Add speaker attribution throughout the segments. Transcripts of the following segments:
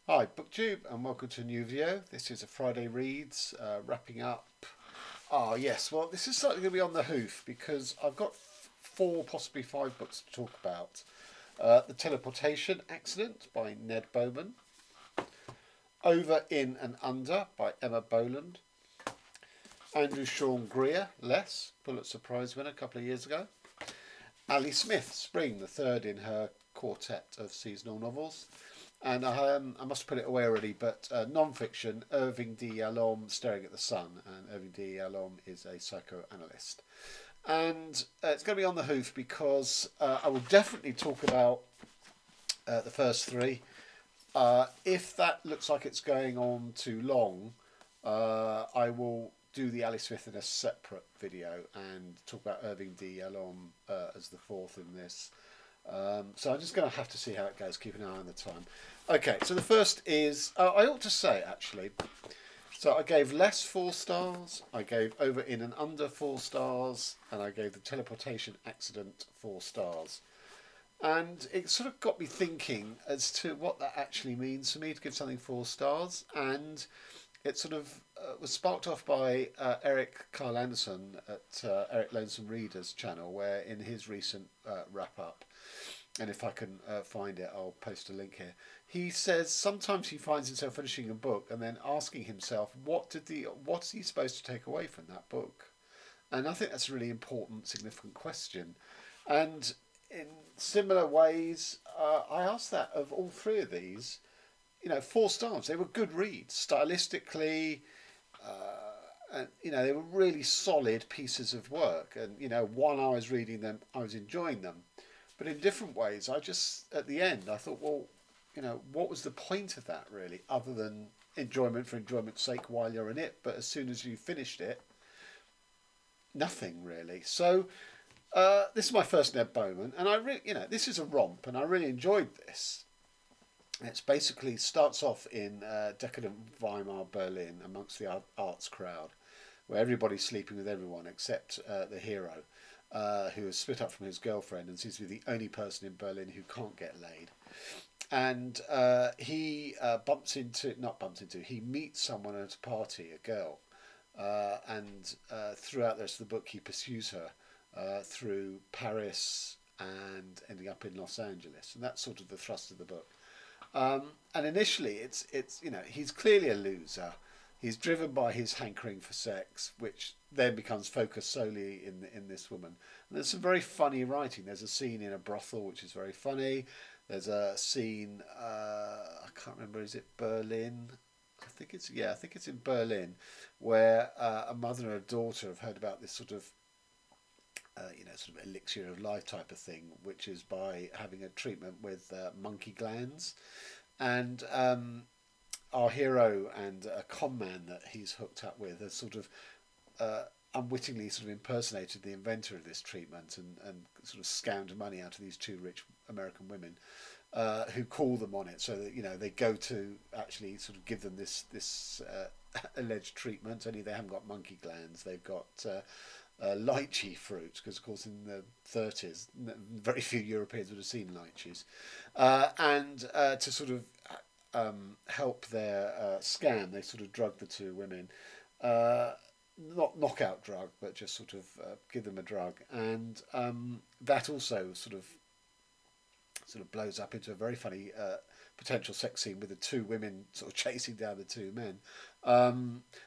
Speaker 1: Hi, BookTube, and welcome to a new video. This is a Friday Reads, wrapping up. Yes, well, this is certainly going to be on the hoof because I've got four, possibly five books to talk about. The Teleportation Accident by Ned Beauman, Over, In and Under by Emma Boland, Andrew Sean Greer, Less, Pulitzer Prize winner a couple of years ago, Ali Smith, Spring, the third in her quartet of seasonal novels. And I must put it away already, but non-fiction, Irving D. Yalom, Staring at the Sun. And Irving D. Yalom is a psychoanalyst. And it's going to be on the hoof because I will definitely talk about the first three. If that looks like it's going on too long, I will do the Ali Smith in a separate video and talk about Irving D. Yalom as the fourth in this. So I'm just going to have to see how it goes, keep an eye on the time. Okay, so the first is, I ought to say actually, so I gave Less 4 stars, I gave Over, In and Under 4 stars, and I gave the Teleportation Accident 4 stars. And it sort of got me thinking as to what that actually means for me to give something 4 stars, and it sort of was sparked off by Eric Carl Anderson at Eric Lonesome Readers channel, where in his recent wrap-up, and if I can find it, I'll post a link here. He says sometimes he finds himself finishing a book and then asking himself, what's he supposed to take away from that book? And I think that's a really important, significant question. And in similar ways, I asked that of all three of these. 4 stars. They were good reads, stylistically. And they were really solid pieces of work. And while I was reading them, I was enjoying them. But in different ways, I just, at the end, I thought, well, what was the point of that really, other than enjoyment for enjoyment's sake while you're in it? But as soon as you finished it, nothing really. So this is my first Ned Beauman, and this is a romp, and I really enjoyed this. It's basically starts off in decadent Weimar Berlin amongst the arts crowd, where everybody's sleeping with everyone except the hero, who has split up from his girlfriend and seems to be the only person in Berlin who can't get laid. And he he meets someone at a party, a girl, and throughout the rest of the book he pursues her through Paris and ending up in Los Angeles, and that's sort of the thrust of the book. And initially, it's he's clearly a loser. He's driven by his hankering for sex, which then becomes focused solely in this woman. And there's some very funny writing. There's a scene in a brothel which is very funny. There's a scene, I can't remember, is it Berlin? I think it's in Berlin, where a mother and a daughter have heard about this sort of elixir of life type of thing, which is by having a treatment with monkey glands. And our hero and a con man that he's hooked up with has sort of unwittingly sort of impersonated the inventor of this treatment and sort of scammed money out of these two rich American women who call them on it, so that they go to actually sort of give them this alleged treatment. Only they haven't got monkey glands, they've got lychee fruit, because of course in the 30s very few Europeans would have seen lychees, and to sort of help their scam, they sort of drug the two women, not knockout drug, but just sort of give them a drug, and that also sort of blows up into a very funny potential sex scene with the two women sort of chasing down the two men.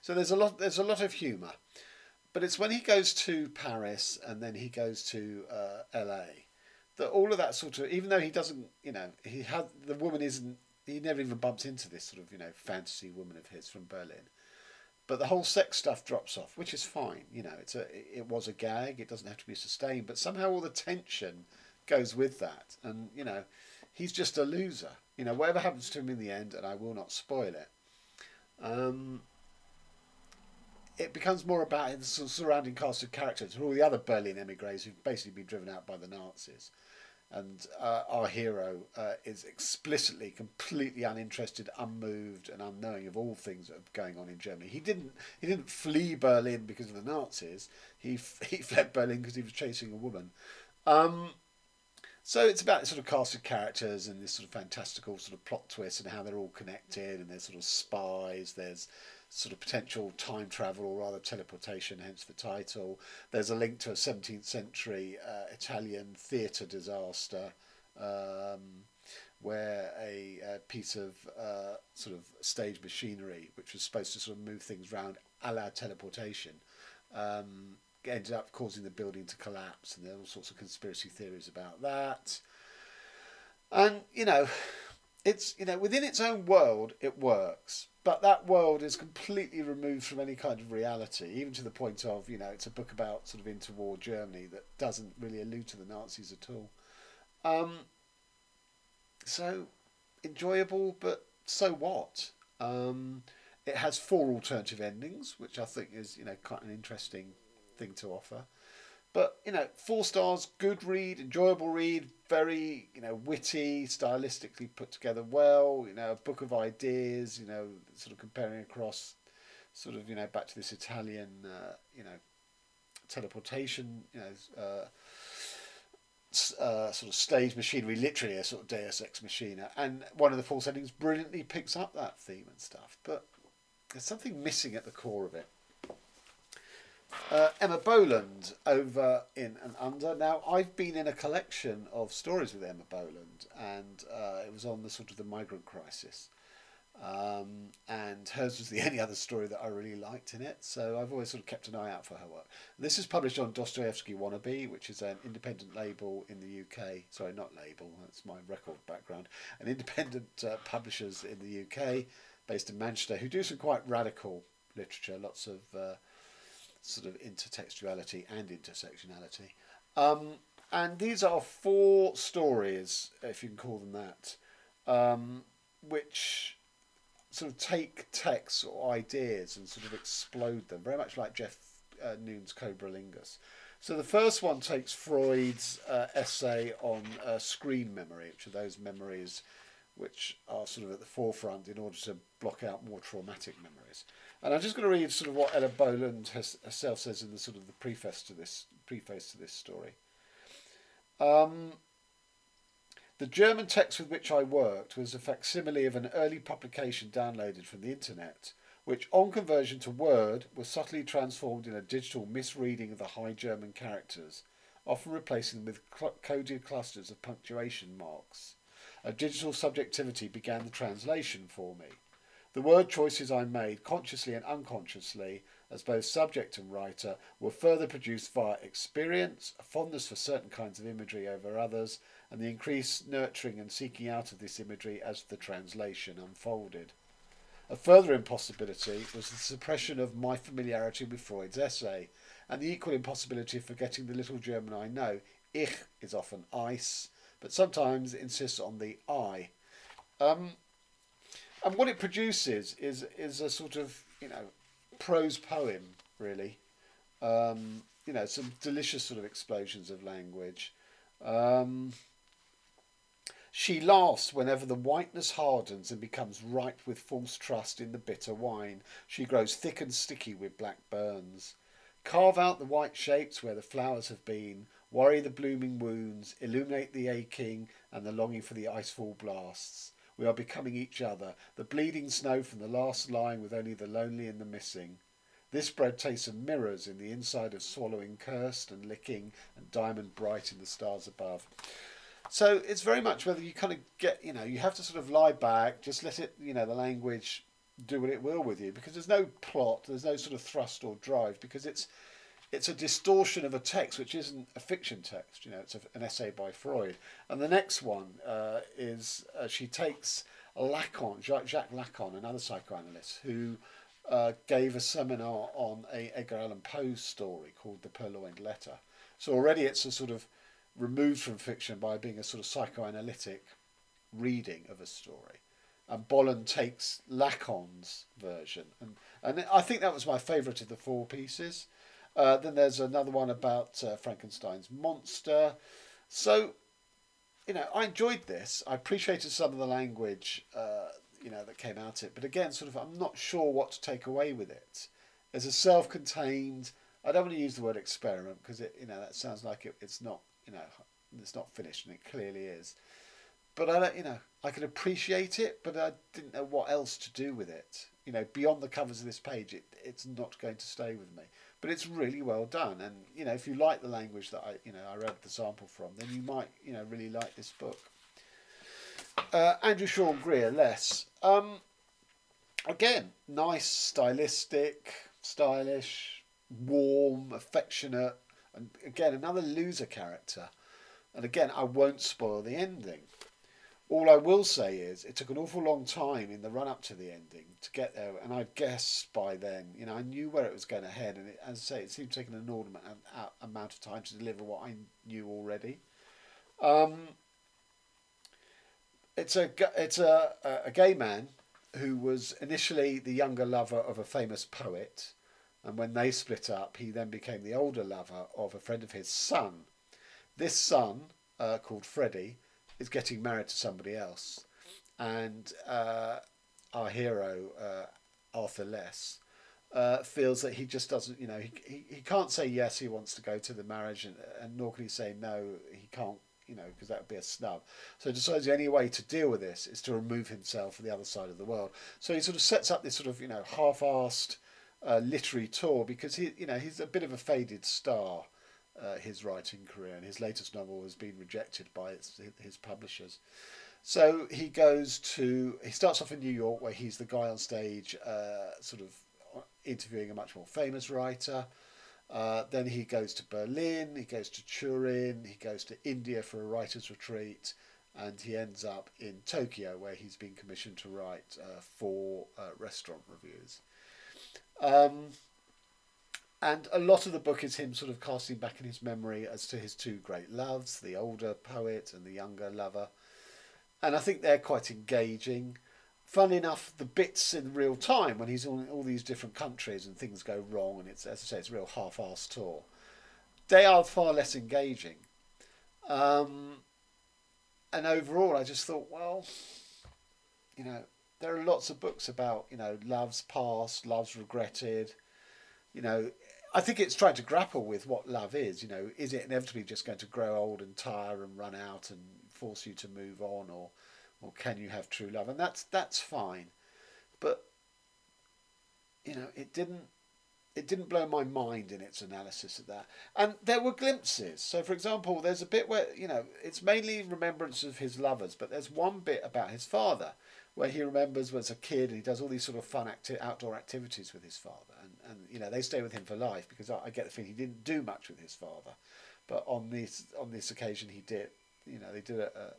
Speaker 1: So there's a lot of humour, but it's when he goes to Paris and then he goes to LA that all of that sort of, even though he doesn't, the woman isn't, he never even bumps into this sort of fantasy woman of his from Berlin. But the whole sex stuff drops off, which is fine. It was a gag. It doesn't have to be sustained. But somehow all the tension goes with that, and he's just a loser. Whatever happens to him in the end, and I will not spoil it. It becomes more about the surrounding cast of characters, all the other Berlin emigres who've basically been driven out by the Nazis. And our hero is explicitly, completely uninterested, unmoved, and unknowing of all things that are going on in Germany. He didn't flee Berlin because of the Nazis. He fled Berlin because he was chasing a woman. So it's about sort of cast of characters and this sort of fantastical sort of plot twist and how they're all connected, and there's sort of spies, there's sort of potential time travel, or rather teleportation, hence the title. There's a link to a 17th century Italian theatre disaster, where a piece of sort of stage machinery, which was supposed to sort of move things around a la teleportation, ended up causing the building to collapse, and there are all sorts of conspiracy theories about that. And it's within its own world it works, but that world is completely removed from any kind of reality, even to the point of it's a book about sort of interwar Germany that doesn't really allude to the Nazis at all. So enjoyable, but so what? It has 4 alternative endings, which I think is quite an interesting thing to offer. But 4 stars, good read, enjoyable read, very witty, stylistically put together well. A book of ideas. Sort of comparing across, sort of back to this Italian teleportation. Sort of stage machinery, literally a sort of Deus Ex Machina, and one of the 4 settings brilliantly picks up that theme and stuff. But there's something missing at the core of it. Emma Boland over in and under. Now, I've been in a collection of stories with Emma Boland, and it was on the sort of the migrant crisis. And hers was the only other story that I really liked in it, so I've always sort of kept an eye out for her work. This is published on Dostoevsky Wannabe, which is an independent label in the UK. Sorry, not label, that's my record background. An independent publishers in the UK, based in Manchester, who do some quite radical literature, lots of sort of intertextuality and intersectionality. And these are 4 stories, if you can call them that, which sort of take texts or ideas and sort of explode them, very much like Jeff Noon's Cobra Lingus. So the first one takes Freud's essay on screen memory, which are those memories which are sort of at the forefront in order to block out more traumatic memories. And I'm just going to read sort of what Ella Boland herself says in the sort of the preface to this story. The German text with which I worked was a facsimile of an early publication downloaded from the internet, which on conversion to Word was subtly transformed in a digital misreading of the High German characters, often replacing them with coded clusters of punctuation marks. A digital subjectivity began the translation for me. The word choices I made, consciously and unconsciously, as both subject and writer, were further produced via experience, a fondness for certain kinds of imagery over others, and the increased nurturing and seeking out of this imagery as the translation unfolded. A further impossibility was the suppression of my familiarity with Freud's essay, and the equal impossibility of forgetting the little German I know. Ich is often ice, but sometimes insists on the I. And what it produces is a sort of, prose poem, really. Some delicious sort of explosions of language. She laughs whenever the whiteness hardens and becomes ripe with false trust in the bitter wine. She grows thick and sticky with black burns. Carve out the white shapes where the flowers have been, worry the blooming wounds, illuminate the aching and the longing for the icefall blasts. We are becoming each other, the bleeding snow from the last lying with only the lonely and the missing. This bread tastes of mirrors in the inside of swallowing cursed and licking and diamond bright in the stars above. So it's very much whether you kind of get, you have to sort of lie back, just let it, the language do what it will with you, because there's no plot, there's no sort of thrust or drive, because it's a distortion of a text which isn't a fiction text. It's an essay by Freud. And the next one is she takes Lacan, Jacques Lacan, another psychoanalyst, who gave a seminar on a Edgar Allan Poe story called The Purloined Letter. So already it's a sort of removed from fiction by being a sort of psychoanalytic reading of a story. And Boland takes Lacan's version. And I think that was my favourite of the 4 pieces. Then there's another one about Frankenstein's monster. So, I enjoyed this. I appreciated some of the language, that came out of it. But again, sort of, I'm not sure what to take away with it. As a self-contained, I don't want to use the word experiment because that sounds like it's not, it's not finished, and it clearly is. But I don't, I can appreciate it, but I didn't know what else to do with it. Beyond the covers of this page, it's not going to stay with me. But it's really well done, and if you like the language that I read the sample from, then you might really like this book. Andrew Shaw and Greer, less. Again, nice, stylish, warm, affectionate, and again another loser character. And again, I won't spoil the ending. All I will say is it took an awful long time in the run up to the ending to get there, and I guess by then, I knew where it was going to head, and as I say, it seemed to take an inordinate amount of time to deliver what I knew already. It's a gay man who was initially the younger lover of a famous poet, and when they split up, he then became the older lover of a friend of his son. This son, called Freddie, is getting married to somebody else, and our hero, Arthur Less, feels that he just doesn't, he can't say yes, he wants to go to the marriage, and nor can he say no, he can't, because that would be a snub. So he decides the only way to deal with this is to remove himself from the other side of the world. So he sort of sets up this sort of, half-assed literary tour, because he's a bit of a faded star. His writing career, and his latest novel has been rejected by his publishers. So he starts off in New York, where he's the guy on stage sort of interviewing a much more famous writer. Then he goes to Berlin, he goes to Turin, he goes to India for a writer's retreat, and he ends up in Tokyo, where he's been commissioned to write 4 restaurant reviews. And a lot of the book is him sort of casting back in his memory as to his 2 great loves, the older poet and the younger lover. And I think they're quite engaging. Fun enough, the bits in real time when he's in all these different countries and things go wrong, and it's, as I say, it's a real half-assed tour, they are far less engaging. And overall, I just thought, well, there are lots of books about, love's past, love's regretted. I think it's trying to grapple with what love is. Is it inevitably just going to grow old and tire and run out and force you to move on, or can you have true love? And that's fine, but it didn't blow my mind in its analysis of that. And there were glimpses. So, for example, there's a bit where it's mainly remembrance of his lovers, but there's one bit about his father, where he remembers when as a kid, and he does all these sort of fun outdoor activities with his father, and they stay with him for life, because I get the feeling he didn't do much with his father, but on this occasion he did. They did a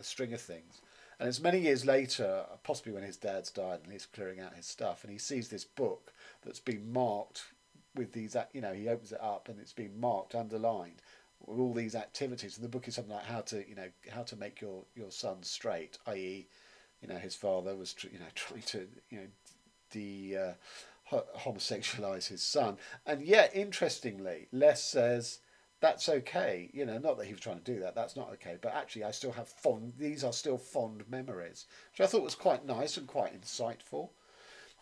Speaker 1: string of things, and it's many years later, possibly when his dad's died, and he's clearing out his stuff, and he sees this book that's been marked with these. He opens it up, and it's been marked, underlined, with all these activities, and the book is something like how to make your son straight, i.e. his father was trying to homosexualize his son, and yet interestingly, Les says that's okay. Not that he was trying to do that. That's not okay. But actually, I still have these are still fond memories, which I thought was quite nice and quite insightful.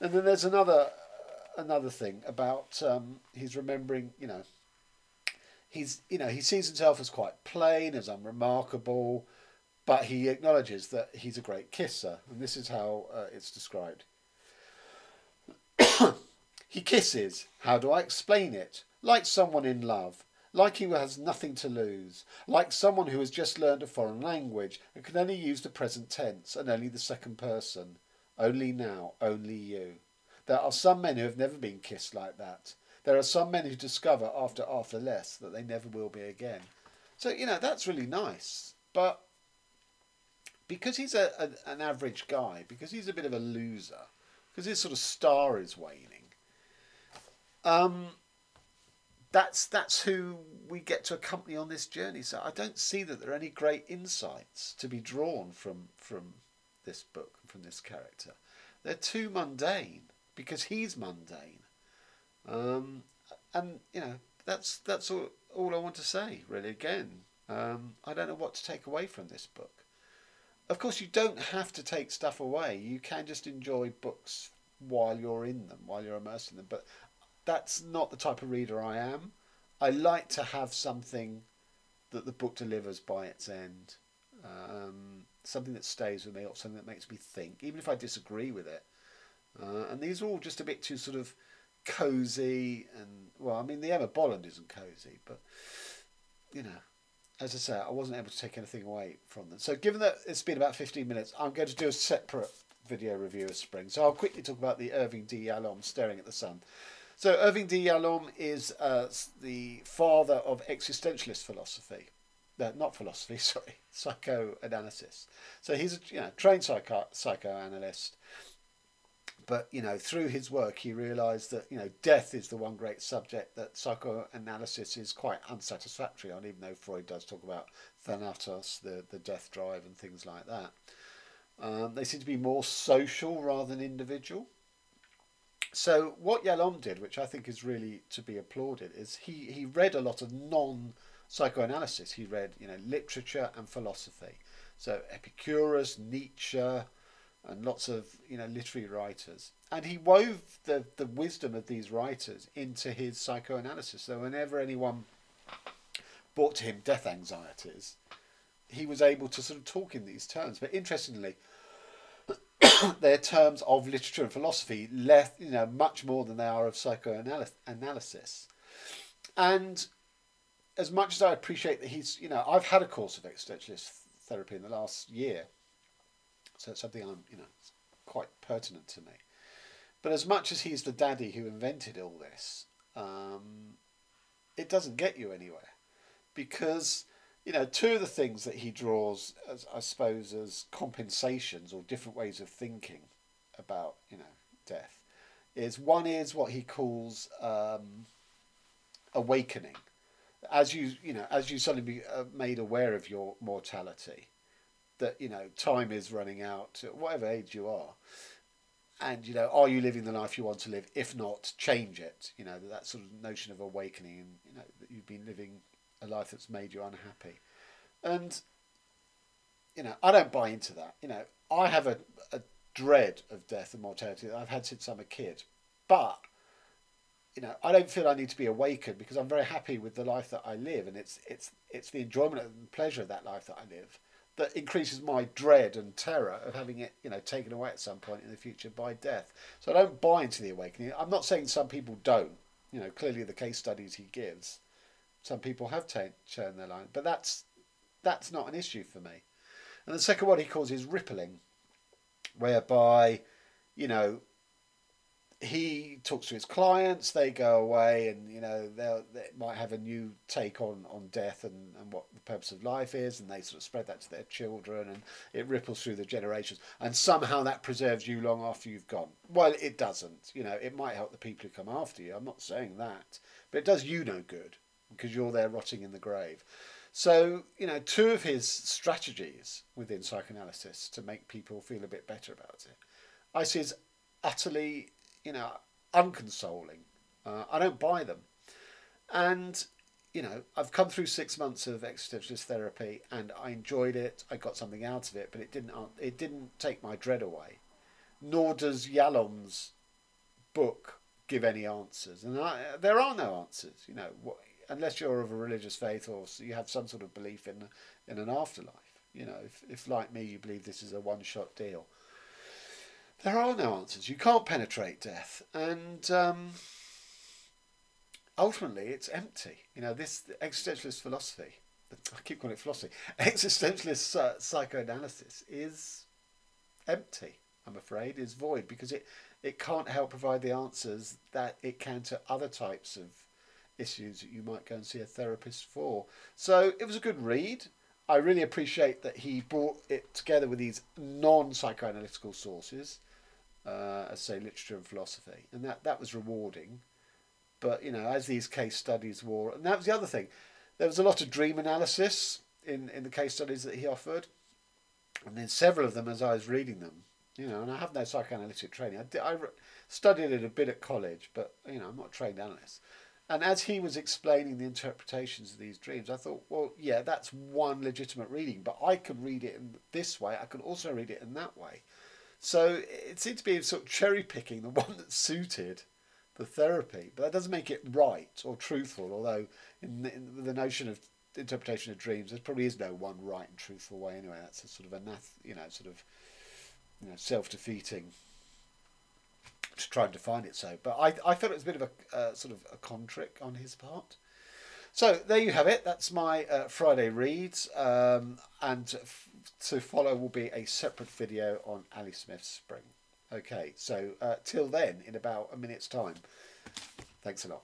Speaker 1: And then there's another thing about he's remembering. He sees himself as quite plain, as unremarkable. But he acknowledges that he's a great kisser, and this is how it's described. He kisses, how do I explain it? Like someone in love, like he has nothing to lose, like someone who has just learned a foreign language and can only use the present tense and only the second person. Only now, only you. There are some men who have never been kissed like that. There are some men who discover after less that they never will be again. So, that's really nice. But because he's an average guy, because he's a bit of a loser, because his sort of star is waning, that's who we get to accompany on this journey. So I don't see that there are any great insights to be drawn from this book, from this character. They're too mundane, because he's mundane. And that's all I want to say, really. Again, I don't know what to take away from this book. Of course, you don't have to take stuff away. You can just enjoy books while you're in them, while you're immersed in them. But that's not the type of reader I am. I like to have something that the book delivers by its end. Something that stays with me, or something that makes me think, even if I disagree with it. And these are all just a bit too sort of cosy, and well, I mean, the Emma Boland isn't cosy, but you know, as I say, I wasn't able to take anything away from them. So given that it's been about 15 minutes, I'm going to do a separate video review of Spring. So I'll quickly talk about the Irving D. Yalom, Staring at the Sun. So Irving D. Yalom is the father of existentialist philosophy. Not philosophy, sorry, psychoanalysis. So he's a trained psychoanalyst. But, through his work, he realised that, death is the one great subject that psychoanalysis is quite unsatisfactory on, even though Freud does talk about thanatos, the death drive and things like that. They seem to be more social rather than individual. So what Yalom did, which I think is really to be applauded, is he read a lot of non-psychoanalysis. He read, literature and philosophy. So Epicurus, Nietzsche, and lots of literary writers, and he wove the wisdom of these writers into his psychoanalysis. So whenever anyone brought to him death anxieties, he was able to sort of talk in these terms. But interestingly, they're terms of literature and philosophy, much more than they are of psychoanalysis. And as much as I appreciate that he's, I've had a course of existentialist therapy in the last year. So it's something it's quite pertinent to me. But as much as he's the daddy who invented all this, it doesn't get you anywhere. Because, two of the things that he draws, as I suppose, as compensations or different ways of thinking about, death, is one is what he calls awakening. As you suddenly be made aware of your mortality, that time is running out at whatever age you are, and are you living the life you want to live? If not, change it. That sort of notion of awakening, and that you've been living a life that's made you unhappy. And I don't buy into that. I have a dread of death and mortality that I've had since I'm a kid, but I don't feel I need to be awakened, because I'm very happy with the life that I live, and it's the enjoyment and pleasure of that life that I live that increases my dread and terror of having it, taken away at some point in the future by death. So I don't buy into the awakening. I'm not saying some people don't. Clearly the case studies he gives, some people have turned their line, but that's not an issue for me. And the second one he calls is rippling, whereby, he talks to his clients, they go away, and they might have a new take on death and what the purpose of life is, and they sort of spread that to their children, and it ripples through the generations, and somehow that preserves you long after you've gone. Well, it doesn't. It might help the people who come after you, I'm not saying that, but it does you no good, because you're there rotting in the grave. So, two of his strategies within psychoanalysis to make people feel a bit better about it, I see as utterly unconsoling. I don't buy them. And, I've come through 6 months of existentialist therapy, and I enjoyed it. I got something out of it, but it didn't take my dread away. Nor does Yalom's book give any answers. And there are no answers, unless you're of a religious faith or you have some sort of belief in an afterlife. If like me, you believe this is a one-shot deal. There are no answers. You can't penetrate death, and ultimately, it's empty. This existentialist philosophy. I keep calling it philosophy. Existentialist psychoanalysis is empty. I'm afraid is void, because it can't help provide the answers that it can to other types of issues that you might go and see a therapist for. So it was a good read. I really appreciate that he brought it together with these non-psychoanalytical sources. As say literature and philosophy, and that was rewarding. But as these case studies were, and that was the other thing, there was a lot of dream analysis in the case studies that he offered, and then several of them, as I was reading them, and I have no psychoanalytic training. I studied it a bit at college, but I'm not a trained analyst. And as he was explaining the interpretations of these dreams, I thought, well, yeah, that's one legitimate reading, but I could read it in this way. I could also read it in that way. So it seemed to be sort of cherry picking the one that suited the therapy, but that doesn't make it right or truthful. Although in the notion of interpretation of dreams, there probably is no one right and truthful way anyway. That's a sort of self-defeating to try and define it so. But I felt it was a bit of a sort of a con trick on his part. So there you have it. That's my Friday reads, and to follow will be a separate video on Ali Smith's Spring. Okay, so till then, in about a minute's time. Thanks a lot.